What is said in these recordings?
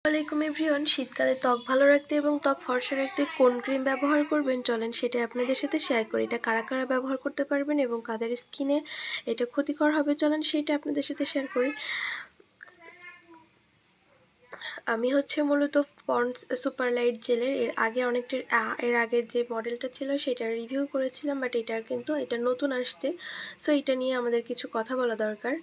আসসালামাইকুম এভরিওয়ান। শীতকালে ত্বক ভালো রাখতে এবং ত্বক ফর্সা রাখতে কোন ক্রিম ব্যবহার করবেন চলেন সেটা আপনাদের সাথে শেয়ার করি। এটা কারা কারা ব্যবহার করতে পারবেন এবং কাদের স্কিনে এটা ক্ষতিকর হবে চলেন সেটা আপনাদের সাথে শেয়ার করি। আমি মূলত পন্ডস সুপার লাইট জেলের এর আগের যে মডেলটা ছিল সেটার রিভিউ করেছিলাম, বাট এটা নতুন আসছে, সো এটা নিয়ে আমাদের কিছু কথা বলা দরকার।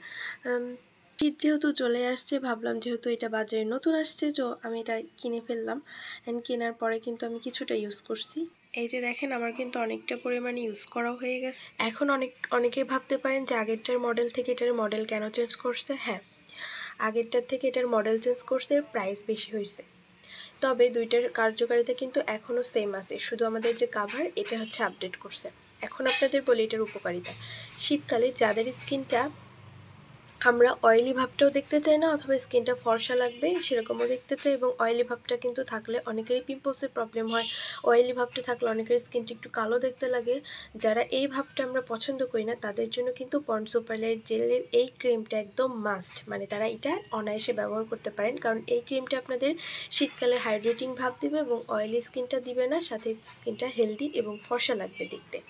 শীত যেহেতু চলে আসছে, ভাবলাম যেহেতু এটা বাজারে নতুন আসছে তো আমি এটা কিনে ফেললাম। অ্যান্ড কেনার পরে কিন্তু আমি কিছুটা ইউজ করছি। এই যে দেখেন, আমার কিন্তু অনেকটা পরিমাণে ইউজ করা হয়ে গেছে। এখন অনেকেই ভাবতে পারেন যে আগেরটার মডেল থেকে এটার মডেল কেন চেঞ্জ করছে। হ্যাঁ, আগেরটার থেকে এটার মডেল চেঞ্জ করছে, প্রাইস বেশি হয়েছে, তবে দুইটার কার্যকারিতা কিন্তু এখনও সেম আছে, শুধু আমাদের যে কাভার এটা আপডেট করছে। এখন আপনাদের বলি এটার উপকারিতা। শীতকালে যাদের স্কিনটা আমরা অয়েলি ভাবটাও দেখতে চাই না, অথবা স্কিনটা ফর্সা লাগবে সেরকমও দেখতে চাই, এবং অয়েলি ভাবটা কিন্তু থাকলে অনেকেরই পিম্পলসের প্রবলেম হয়। অয়েলি ভাবটা থাকলে অনেকের স্কিনটা একটু কালো দেখতে লাগে। যারা এই ভাবটা আমরা পছন্দ করি না তাদের জন্য কিন্তু পন্ডস সুপার লাইট জেলের এই ক্রিমটা একদম মাস্ট, মানে তারা এটা অনায়াসে ব্যবহার করতে পারেন, কারণ এই ক্রিমটা আপনাদের শীতকালে হাইড্রেটিং ভাব দিবে এবং অয়েলি স্কিনটা দিবে না, সাথে স্কিনটা হেলদি এবং ফর্সা লাগবে দেখতে।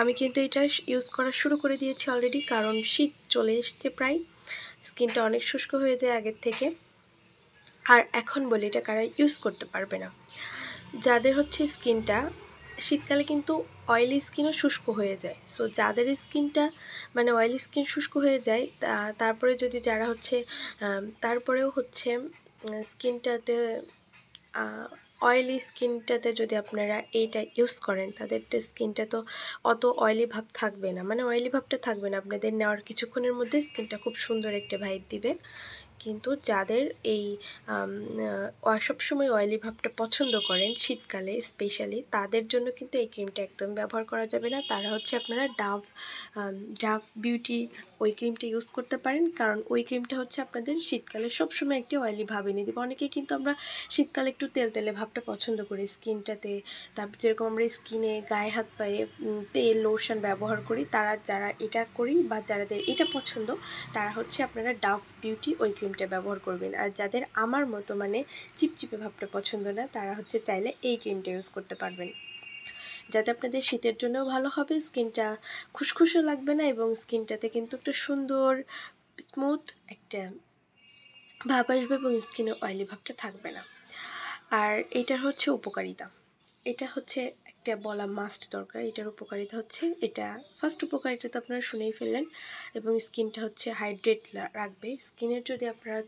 আমি কিন্তু এটা ইউজ করা শুরু করে দিয়েছি অলরেডি, কারণ শীত চলে এসেছে প্রায়, স্কিনটা অনেক শুষ্ক হয়ে যায় আগের থেকে। আর এখন বলি এটা কারা ইউজ করতে পারবে না, যাদের স্কিনটা শীতকালে কিন্তু অয়েলি স্কিনও শুষ্ক হয়ে যায়। সো যাদের স্কিনটা মানে অয়েলি স্কিন শুষ্ক হয়ে যায়, তারপরে যদি যারা তারপরেও স্কিনটাতে অয়েলি স্কিনটাতে যদি আপনারা এইটা ইউজ করেন, তাদের স্কিনটা তো অত অয়েলি ভাব থাকবে না, মানে অয়েলি ভাবটা থাকবে না, আপনাদের নেওয়ার কিছুক্ষণের মধ্যে স্কিনটা খুব সুন্দর একটা ভাইব দিবে। কিন্তু যাদের এই সবসময় অয়েলি ভাবটা পছন্দ করেন শীতকালে স্পেশালি, তাদের জন্য কিন্তু এই ক্রিমটা একদম ব্যবহার করা যাবে না। তারা আপনারা ডাভ বিউটি ওই ক্রিমটা ইউজ করতে পারেন, কারণ ওই ক্রিমটা আপনাদের শীতকালে সবসময় একটি অয়েলি ভাব এনে দেবে। অনেকেই কিন্তু আমরা শীতকালে একটু তেলতেলে ভাবটা পছন্দ করি স্কিনটাতে, তারপর যেরকম আমরা স্কিনে গায়ে হাত পায়ে তেল লোশন ব্যবহার করি, যারা এটা করি বা যাদের এটা পছন্দ তারা আপনারা ডাভ বিউটি ওই ক্রিমটা ব্যবহার করবেন। আর যাদের আমার মতো মানে চিপচিপে ভাবটা পছন্দ না, তারা চাইলে এই ক্রিমটা ইউজ করতে পারবেন, যাতে আপনাদের শীতের জন্যও ভালো হবে, স্কিনটা খুশখুশো লাগবে না এবং স্কিনটাতে কিন্তু একটা সুন্দর স্মুথ একটা ভাব আসবে এবং স্কিনে অয়েলি ভাবটা থাকবে না। আর এটার উপকারিতা, এটা একটা বলা মাস্ট দরকার। এটার উপকারিতা এটা ফার্স্ট উপকারিতা তো আপনারা শুনেই ফেললেন, এবং স্কিনটা হাইড্রেট রাখবে। স্কিনের যদি আপনারা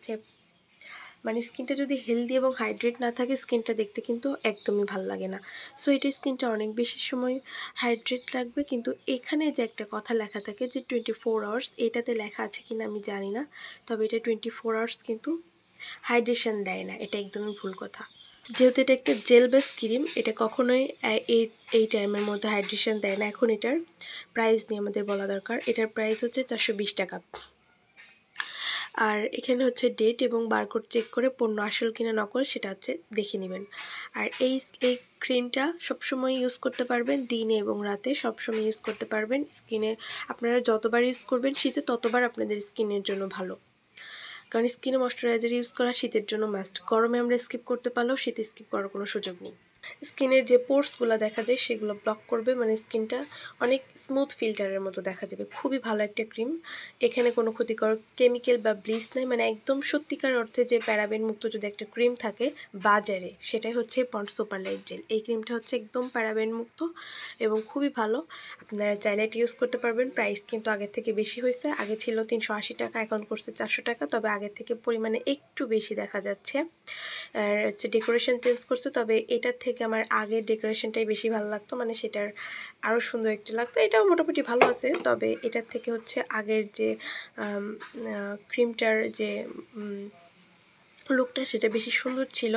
মানে স্কিনটা যদি হেলদি এবং হাইড্রেট না থাকে, স্কিনটা দেখতে কিন্তু একদমই ভালো লাগে না। সো এটা স্কিনটা অনেক বেশি সময় হাইড্রেট রাখবে। কিন্তু এখানে যে একটা কথা লেখা থাকে যে 24 আওয়ার্স, এটাতে লেখা আছে কিনা আমি জানি না, তবে এটা 24 আওয়ার্স কিন্তু হাইড্রেশন দেয় না, এটা একদমই ভুল কথা। যেহেতু এটা একটা জেল বেস ক্রিম, এটা কখনোই এই টাইমের মধ্যে হাইড্রেশন দেয় না। এখন এটার প্রাইস নিয়ে আমাদের বলা দরকার। এটার প্রাইস 420 টাকা। আর এখানে ডেট এবং বারকোড চেক করে পণ্য আসল কিনা নকল সেটা দেখে নেবেন। আর এই ক্রিমটা সবসময় ইউজ করতে পারবেন, দিনে এবং রাতে সবসময় ইউজ করতে পারবেন। স্কিনে আপনারা যতবার ইউজ করবেন শীতে, ততবার আপনাদের স্কিনের জন্য ভালো, কারণ স্কিনে ময়শ্চারাইজার ইউজ করা শীতের জন্য মাস্ট। গরমে আমরা স্কিপ করতে পারলেও শীতে স্কিপ করার কোনো সুযোগ নেই। স্কিনের যে পোর্সগুলো দেখা যায় সেগুলো ব্লক করবে, মানে স্কিনটা অনেক স্মুথ ফিল্টারের মতো দেখা যাবে। খুবই ভালো একটা ক্রিম, এখানে কোনো ক্ষতিকর কেমিক্যাল বা ব্লিচ নেই, মানে একদম সত্যিকার অর্থে যে প্যারাবেন মুক্ত যদি একটা ক্রিম থাকে বাজারে, সেটাই পন্ডস সুপার লাইট জেল। এই ক্রিমটা একদম প্যারাবেন মুক্ত এবং খুবই ভালো, আপনারা চাইলে এটা ইউজ করতে পারবেন। প্রাইস কিন্তু আগের থেকে বেশি হয়েছে, আগে ছিল 380 টাকা, এখন করছে 400 টাকা, তবে আগের থেকে পরিমাণে একটু বেশি দেখা যাচ্ছে। আর ডেকোরেশন চেঞ্জ করছে, তবে এটার থেকে আমার আগের ডেকোরেশনটাই বেশি ভালো লাগতো, মানে সেটার আরও সুন্দর একটা লাগতো। এটাও মোটামুটি ভালো আছে, তবে এটার থেকে আগের যে ক্রিমটার যে লুকটা সেটা বেশি সুন্দর ছিল।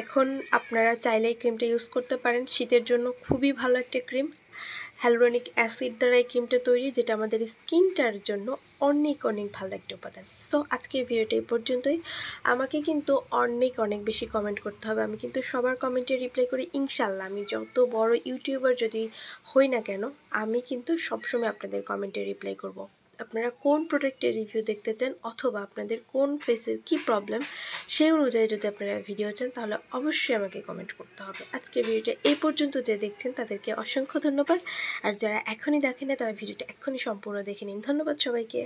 এখন আপনারা চাইলে এই ক্রিমটা ইউজ করতে পারেন, শীতের জন্য খুবই ভালো একটা ক্রিম। হ্যালুরনিক অ্যাসিড দ্বারা এই ক্রিমটা তৈরি, যেটা আমাদের স্কিনটার জন্য অনেক অনেক ভালো একটা উপাদান। সো আজকের ভিডিওটা এই পর্যন্তই। আমাকে কিন্তু অনেক বেশি কমেন্ট করতে হবে, আমি কিন্তু সবার কমেন্টে রিপ্লাই করি ইনশাল্লাহ। আমি যত বড় ইউটিউবার যদি হই না কেন, আমি কিন্তু সবসময় আপনাদের কমেন্টে রিপ্লাই করব। আপনারা কোন প্রোডাক্টের রিভিউ দেখতে চান অথবা আপনাদের কোন ফেসের কি প্রবলেম, সেই অনুযায়ী যদি আপনারা ভিডিও চান তাহলে অবশ্যই আমাকে কমেন্ট করতে হবে। আজকের ভিডিওটা এই পর্যন্ত যে দেখছেন তাদেরকে অসংখ্য ধন্যবাদ। আর যারা এখনই দেখেন না তারা ভিডিওটা এক্ষুনি সম্পূর্ণ দেখে নিন। ধন্যবাদ সবাইকে।